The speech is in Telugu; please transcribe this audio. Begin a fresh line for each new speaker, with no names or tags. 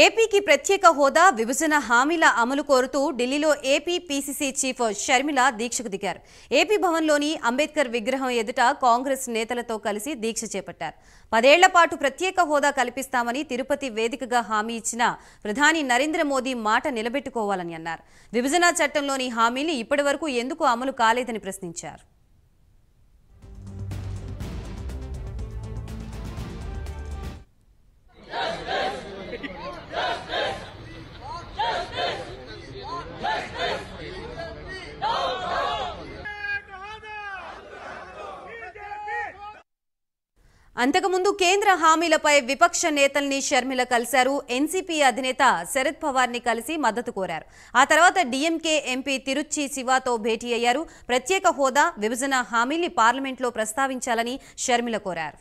ఏపీకి ప్రత్యేక హోదా విభజన హామీల అమలు కోరుతూ ఢిల్లీలో ఏపీ పీసీసీ చీఫ్ షర్మిల దీక్షకు దిగారు. ఏపీ భవన్లోని అంబేద్కర్ విగ్రహం ఎదుట కాంగ్రెస్ నేతలతో కలిసి దీక్ష చేపట్టారు. 10 ఏళ్ల పాటు ప్రత్యేక హోదా కల్పిస్తామని తిరుపతి వేదికగా హామీ ఇచ్చిన ప్రధాని నరేంద్ర మోదీ మాట నిలబెట్టుకోవాలని అన్నారు. విభజన చట్టంలోని హామీలు ఇప్పటివరకు ఎందుకు అమలు కాలేదని ప్రశ్నించారు. అంతకుముందు కేంద్ర హామీలపై విపక్ష నేతల్ని షర్మిల కలిశారు. ఎన్సీపీ అధినేత శరద్ పవార్ ని కలిసి మద్దతు కోరారు. ఆ తర్వాత డీఎంకే ఎంపీ తిరుచి శివాతో భేటీ అయ్యారు. ప్రత్యేక హోదా విభజన హామీల్ని పార్లమెంట్లో ప్రస్తావించాలని షర్మిల కోరారు.